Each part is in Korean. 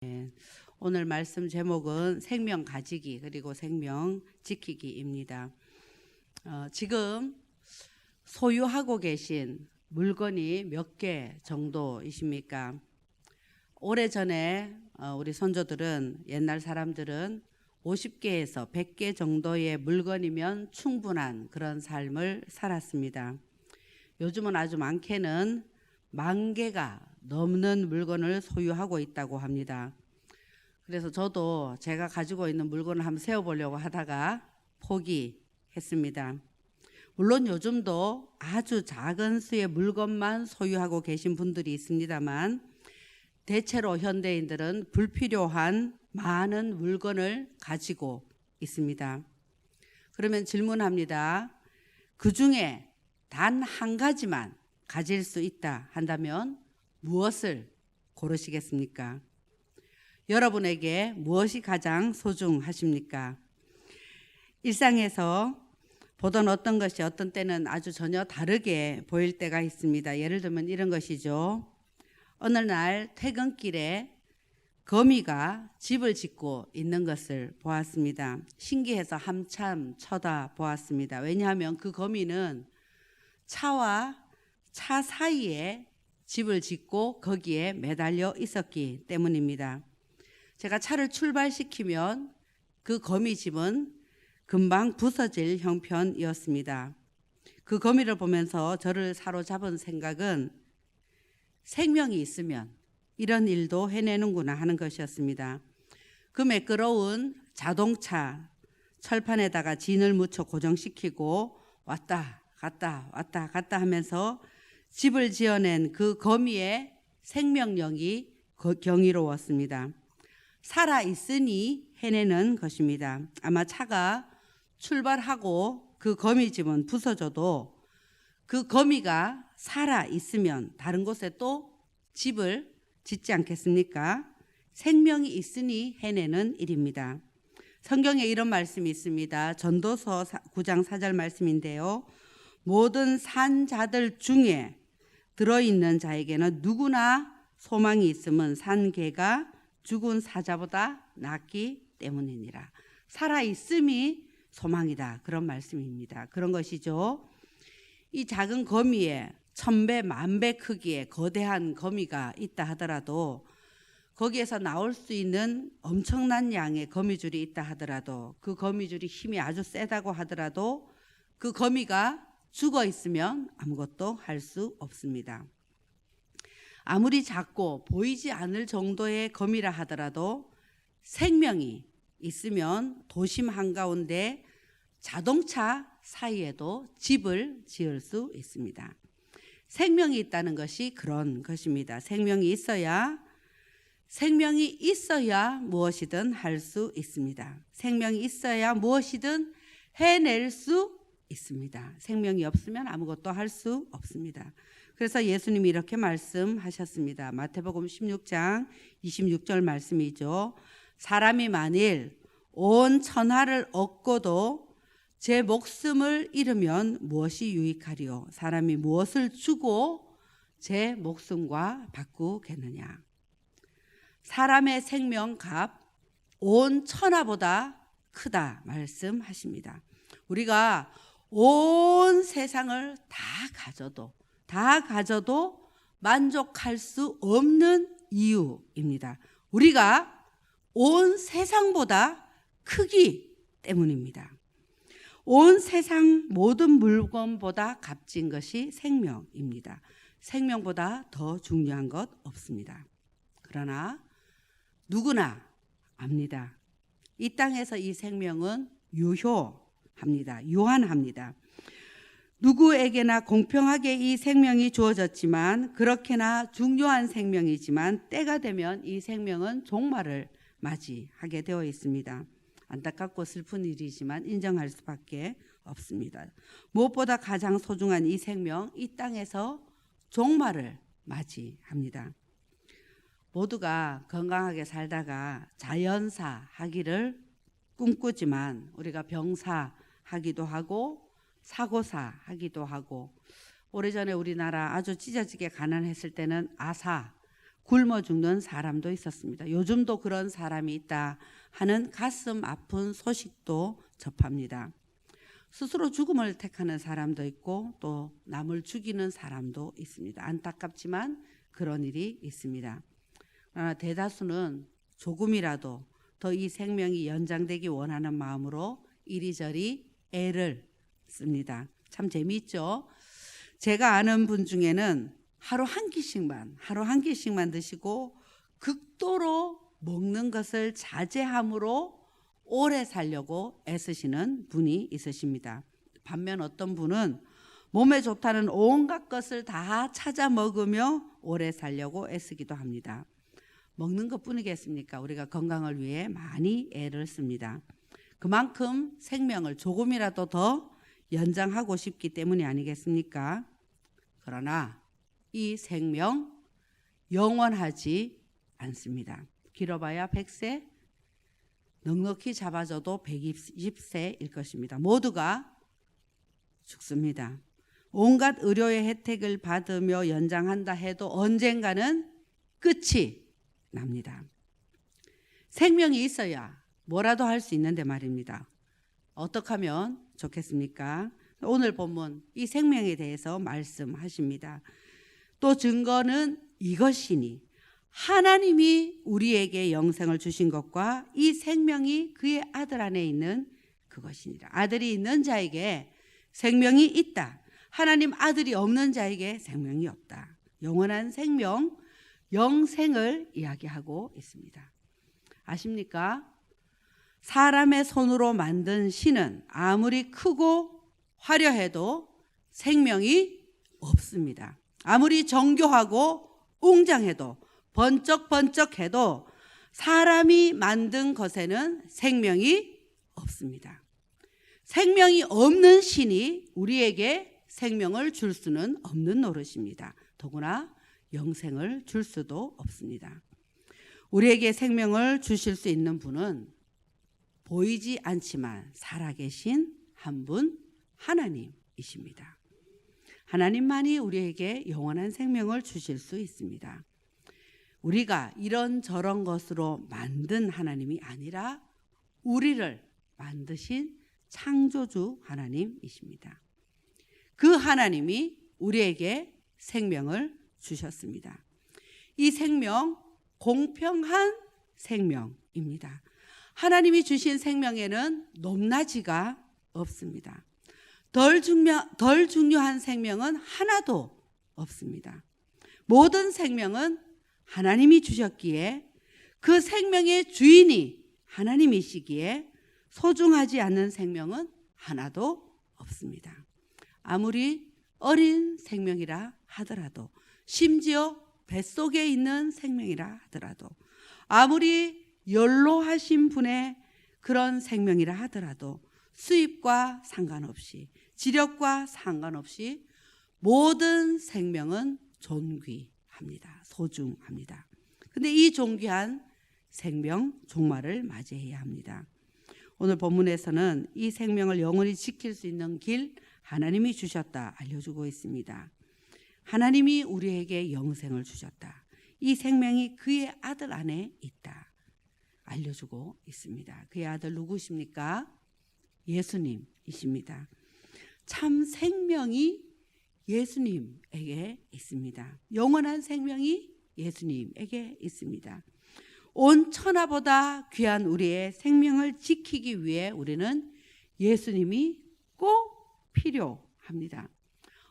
네, 오늘 말씀 제목은 생명 가지기 그리고 생명 지키기입니다. 지금 소유하고 계신 물건이 몇 개 정도이십니까? 오래전에 우리 선조들은, 옛날 사람들은 50개에서 100개 정도의 물건이면 충분한 그런 삶을 살았습니다. 요즘은 아주 많게는 10,000개가 넘는 물건을 소유하고 있다고 합니다. 그래서 저도 제가 가지고 있는 물건을 한번 세어보려고 하다가 포기했습니다. 물론 요즘도 아주 작은 수의 물건만 소유하고 계신 분들이 있습니다만, 대체로 현대인들은 불필요한 많은 물건을 가지고 있습니다. 그러면 질문합니다. 그 중에 단 한 가지만 가질 수 있다 한다면 무엇을 고르시겠습니까? 여러분에게 무엇이 가장 소중하십니까? 일상에서 보던 어떤 것이 어떤 때는 아주 전혀 다르게 보일 때가 있습니다. 예를 들면 이런 것이죠. 어느 날 퇴근길에 거미가 집을 짓고 있는 것을 보았습니다. 신기해서 한참 쳐다보았습니다. 왜냐하면 그 거미는 차와 차 사이에 집을 짓고 거기에 매달려 있었기 때문입니다. 제가 차를 출발시키면 그 거미집은 금방 부서질 형편이었습니다. 그 거미를 보면서 저를 사로잡은 생각은 생명이 있으면 이런 일도 해내는구나 하는 것이었습니다. 그 매끄러운 자동차 철판에다가 진을 묻혀 고정시키고 왔다 갔다 왔다 갔다 하면서 집을 지어낸 그 거미의 생명력이 경이로웠습니다. 살아있으니 해내는 것입니다. 아마 차가 출발하고 그 거미집은 부서져도 그 거미가 살아있으면 다른 곳에 또 집을 짓지 않겠습니까? 생명이 있으니 해내는 일입니다. 성경에 이런 말씀이 있습니다. 전도서 9장 4절 말씀인데요. 모든 산자들 중에 들어있는 자에게는 누구나 소망이 있음은 산 개가 죽은 사자보다 낫기 때문이니라. 살아있음이 소망이다. 그런 말씀입니다. 그런 것이죠. 이 작은 거미에 1000배, 10,000배 크기의 거대한 거미가 있다 하더라도, 거기에서 나올 수 있는 엄청난 양의 거미줄이 있다 하더라도, 그 거미줄이 힘이 아주 세다고 하더라도 그 거미가 죽어 있으면 아무것도 할 수 없습니다. 아무리 작고 보이지 않을 정도의 거미라 하더라도 생명이 있으면 도심 한가운데 자동차 사이에도 집을 지을 수 있습니다. 생명이 있다는 것이 그런 것입니다. 생명이 있어야 무엇이든 할 수 있습니다. 생명이 있어야 무엇이든 해낼 수 있습니다. 생명이 없으면 아무것도 할 수 없습니다. 그래서 예수님이 이렇게 말씀하셨습니다. 마태복음 16장 26절 말씀이죠. 사람이 만일 온 천하를 얻고도 제 목숨을 잃으면 무엇이 유익하리요? 사람이 무엇을 주고 제 목숨과 바꾸겠느냐? 사람의 생명값 온 천하보다 크다 말씀하십니다. 우리가 온 세상을 다 가져도 만족할 수 없는 이유입니다. 우리가 온 세상보다 크기 때문입니다. 온 세상 모든 물건보다 값진 것이 생명입니다. 생명보다 더 중요한 것 없습니다. 그러나 누구나 압니다. 이 땅에서 이 생명은 유한합니다. 누구에게나 공평하게 이 생명이 주어졌지만, 그렇게나 중요한 생명이지만 때가 되면 이 생명은 종말을 맞이하게 되어 있습니다. 안타깝고 슬픈 일이지만 인정할 수밖에 없습니다. 무엇보다 가장 소중한 이 생명, 이 땅에서 종말을 맞이합니다. 모두가 건강하게 살다가 자연사 하기를 꿈꾸지만 우리가 병사 하기도 하고 사고사 하기도 하고, 오래전에 우리나라 아주 찢어지게 가난했을 때는 아사, 굶어 죽는 사람도 있었습니다. 요즘도 그런 사람이 있다 하는 가슴 아픈 소식도 접합니다. 스스로 죽음을 택하는 사람도 있고 또 남을 죽이는 사람도 있습니다. 안타깝지만 그런 일이 있습니다. 그러나 대다수는 조금이라도 더 이 생명이 연장되기 원하는 마음으로 이리저리 애를 씁니다. 참 재미있죠? 제가 아는 분 중에는 하루 한 끼씩만 드시고 극도로 먹는 것을 자제함으로 오래 살려고 애쓰시는 분이 있으십니다. 반면 어떤 분은 몸에 좋다는 온갖 것을 다 찾아 먹으며 오래 살려고 애쓰기도 합니다. 먹는 것뿐이겠습니까? 우리가 건강을 위해 많이 애를 씁니다. 그만큼 생명을 조금이라도 더 연장하고 싶기 때문이 아니겠습니까? 그러나 이 생명 영원하지 않습니다. 길어봐야 100세, 넉넉히 잡아줘도 120세일 것입니다. 모두가 죽습니다. 온갖 의료의 혜택을 받으며 연장한다 해도 언젠가는 끝이 납니다. 생명이 있어야 뭐라도 할 수 있는데 말입니다. 어떻게 하면 좋겠습니까? 오늘 본문 이 생명에 대해서 말씀하십니다. 또 증거는 이것이니 하나님이 우리에게 영생을 주신 것과 이 생명이 그의 아들 안에 있는 그것이니라. 아들이 있는 자에게 생명이 있다. 하나님 아들이 없는 자에게 생명이 없다. 영원한 생명, 영생을 이야기하고 있습니다. 아십니까? 사람의 손으로 만든 신은 아무리 크고 화려해도 생명이 없습니다. 아무리 정교하고 웅장해도 번쩍번쩍해도 사람이 만든 것에는 생명이 없습니다. 생명이 없는 신이 우리에게 생명을 줄 수는 없는 노릇입니다. 더구나 영생을 줄 수도 없습니다. 우리에게 생명을 주실 수 있는 분은 보이지 않지만 살아계신 한 분 하나님이십니다. 하나님만이 우리에게 영원한 생명을 주실 수 있습니다. 우리가 이런저런 것으로 만든 하나님이 아니라 우리를 만드신 창조주 하나님이십니다. 그 하나님이 우리에게 생명을 주셨습니다. 이 생명 공평한 생명입니다. 하나님이 주신 생명에는 높낮이가 없습니다. 덜 중요한 생명은 하나도 없습니다. 모든 생명은 하나님이 주셨기에 그 생명의 주인이 하나님이시기에 소중하지 않는 생명은 하나도 없습니다. 아무리 어린 생명이라 하더라도, 심지어 뱃속에 있는 생명이라 하더라도, 아무리 연로하신 분의 그런 생명이라 하더라도 수입과 상관없이, 지력과 상관없이 모든 생명은 존귀합니다. 소중합니다. 근데 이 존귀한 생명 종말을 맞이해야 합니다. 오늘 본문에서는 이 생명을 영원히 지킬 수 있는 길 하나님이 주셨다 알려주고 있습니다. 하나님이 우리에게 영생을 주셨다. 이 생명이 그의 아들 안에 있다 알려주고 있습니다. 그의 아들 누구십니까? 예수님이십니다. 참 생명이 예수님에게 있습니다. 영원한 생명이 예수님에게 있습니다. 온 천하보다 귀한 우리의 생명을 지키기 위해 우리는 예수님이 꼭 필요합니다.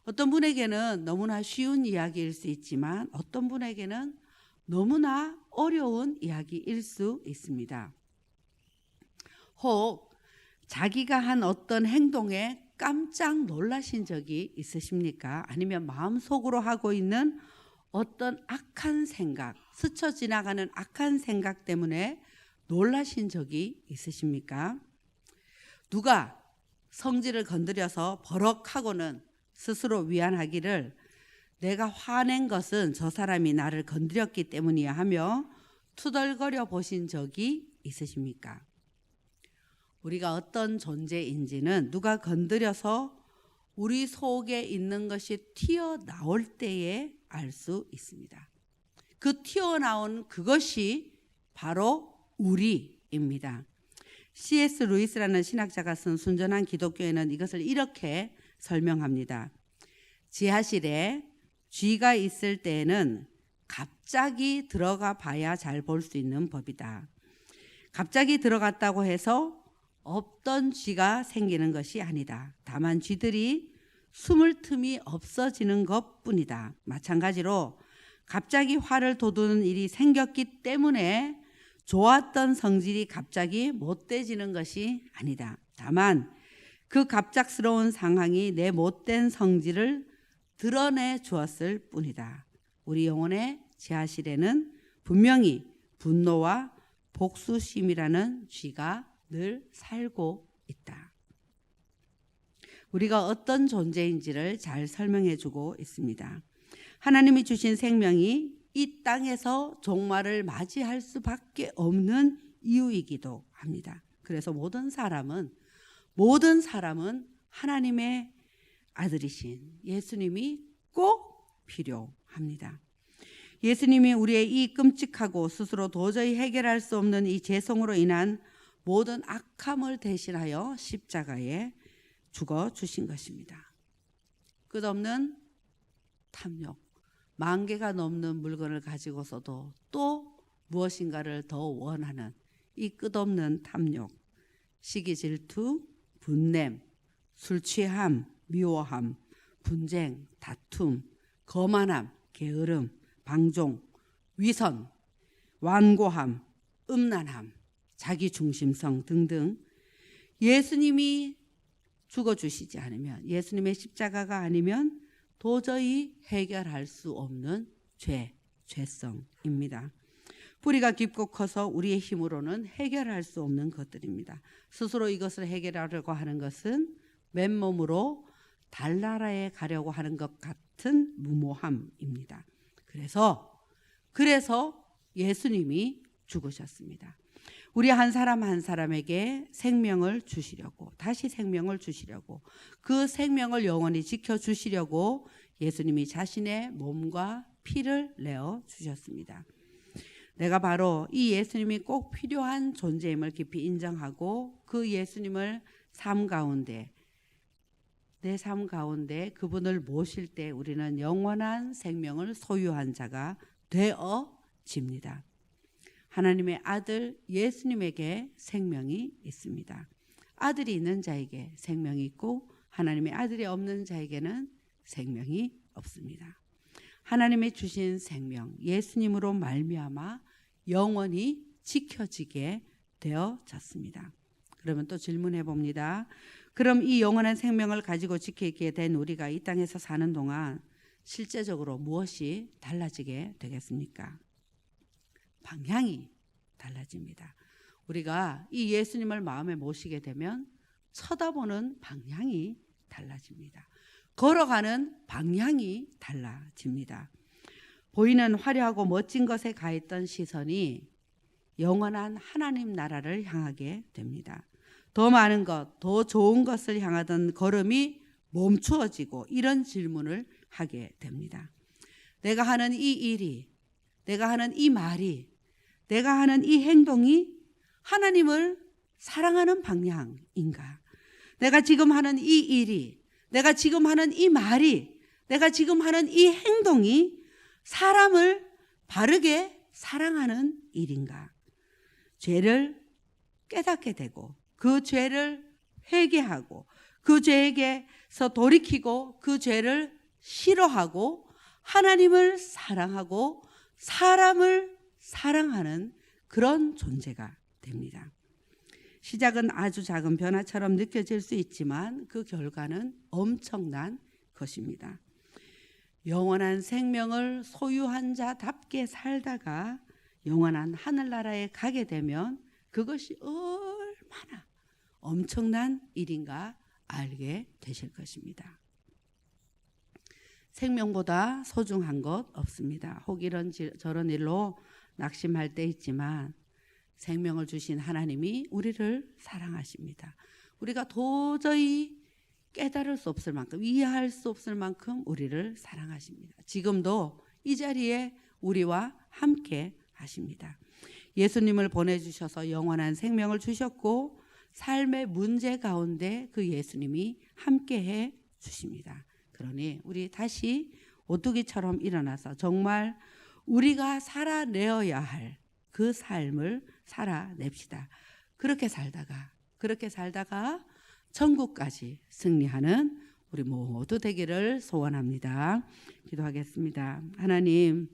어떤 분에게는 너무나 쉬운 이야기일 수 있지만 어떤 분에게는 너무나 어려운 이야기일 수 있습니다. 혹 자기가 한 어떤 행동에 깜짝 놀라신 적이 있으십니까? 아니면 마음속으로 하고 있는 어떤 악한 생각, 스쳐 지나가는 악한 생각 때문에 놀라신 적이 있으십니까? 누가 성질을 건드려서 버럭하고는 스스로 위안하기를 내가 화낸 것은 저 사람이 나를 건드렸기 때문이야 하며 투덜거려 보신 적이 있으십니까? 우리가 어떤 존재인지는 누가 건드려서 우리 속에 있는 것이 튀어나올 때에 알 수 있습니다. 그 튀어나온 그것이 바로 우리입니다. C.S. 루이스라는 신학자가 쓴 순전한 기독교에는 이것을 이렇게 설명합니다. 지하실에 쥐가 있을 때에는 갑자기 들어가 봐야 잘 볼 수 있는 법이다. 갑자기 들어갔다고 해서 없던 쥐가 생기는 것이 아니다. 다만 쥐들이 숨을 틈이 없어지는 것뿐이다. 마찬가지로 갑자기 화를 돋우는 일이 생겼기 때문에 좋았던 성질이 갑자기 못돼지는 것이 아니다. 다만 그 갑작스러운 상황이 내 못된 성질을 드러내 주었을 뿐이다. 우리 영혼의 지하실에는 분명히 분노와 복수심이라는 쥐가 늘 살고 있다. 우리가 어떤 존재인지를 잘 설명해 주고 있습니다. 하나님이 주신 생명이 이 땅에서 종말을 맞이할 수밖에 없는 이유이기도 합니다. 그래서 모든 사람은 하나님의 아들이신 예수님이 꼭 필요합니다. 예수님이 우리의 이 끔찍하고 스스로 도저히 해결할 수 없는 이 죄성으로 인한 모든 악함을 대신하여 십자가에 죽어 주신 것입니다. 끝없는 탐욕, 10,000개가 넘는 물건을 가지고서도 또 무엇인가를 더 원하는 이 끝없는 탐욕, 시기 질투, 분냄, 술 취함, 미워함, 분쟁, 다툼, 거만함, 게으름, 방종, 위선, 완고함, 음란함, 자기중심성 등등 예수님이 죽어주시지 않으면, 예수님의 십자가가 아니면 도저히 해결할 수 없는 죄성입니다. 뿌리가 깊고 커서 우리의 힘으로는 해결할 수 없는 것들입니다. 스스로 이것을 해결하려고 하는 것은 맨몸으로 달나라에 가려고 하는 것 같은 무모함입니다. 그래서 예수님이 죽으셨습니다. 우리 한 사람 한 사람에게 생명을 주시려고, 다시 생명을 주시려고, 그 생명을 영원히 지켜주시려고 예수님이 자신의 몸과 피를 내어 주셨습니다. 내가 바로 이 예수님이 꼭 필요한 존재임을 깊이 인정하고 그 예수님을 내 삶 가운데 그분을 모실 때 우리는 영원한 생명을 소유한 자가 되어집니다. 하나님의 아들 예수님에게 생명이 있습니다. 아들이 있는 자에게 생명이 있고 하나님의 아들이 없는 자에게는 생명이 없습니다. 하나님의 주신 생명 예수님으로 말미암아 영원히 지켜지게 되어졌습니다. 그러면 또 질문해 봅니다. 그럼 이 영원한 생명을 가지고 지키게 된 우리가 이 땅에서 사는 동안 실제적으로 무엇이 달라지게 되겠습니까? 방향이 달라집니다. 우리가 이 예수님을 마음에 모시게 되면 쳐다보는 방향이 달라집니다. 걸어가는 방향이 달라집니다. 보이는 화려하고 멋진 것에 가했던 시선이 영원한 하나님 나라를 향하게 됩니다. 더 많은 것, 더 좋은 것을 향하던 걸음이 멈추어지고 이런 질문을 하게 됩니다. 내가 하는 이 일이, 내가 하는 이 말이, 내가 하는 이 행동이 하나님을 사랑하는 방향인가? 내가 지금 하는 이 일이, 내가 지금 하는 이 말이, 내가 지금 하는 이 행동이 사람을 바르게 사랑하는 일인가? 죄를 깨닫게 되고 그 죄를 회개하고 그 죄에게서 돌이키고 그 죄를 싫어하고 하나님을 사랑하고 사람을 사랑하는 그런 존재가 됩니다. 시작은 아주 작은 변화처럼 느껴질 수 있지만 그 결과는 엄청난 것입니다. 영원한 생명을 소유한 자답게 살다가 영원한 하늘나라에 가게 되면 그것이 얼마나 엄청난 일인가 알게 되실 것입니다. 생명보다 소중한 것 없습니다. 혹 이런저런 일로 낙심할 때 있지만 생명을 주신 하나님이 우리를 사랑하십니다. 우리가 도저히 깨달을 수 없을 만큼, 이해할 수 없을 만큼 우리를 사랑하십니다. 지금도 이 자리에 우리와 함께 하십니다. 예수님을 보내주셔서 영원한 생명을 주셨고 삶의 문제 가운데 그 예수님이 함께해 주십니다. 그러니 우리 다시 오뚜기처럼 일어나서 정말 우리가 살아내어야 할 그 삶을 살아냅시다. 그렇게 살다가 천국까지 승리하는 우리 모두 되기를 소원합니다. 기도하겠습니다. 하나님,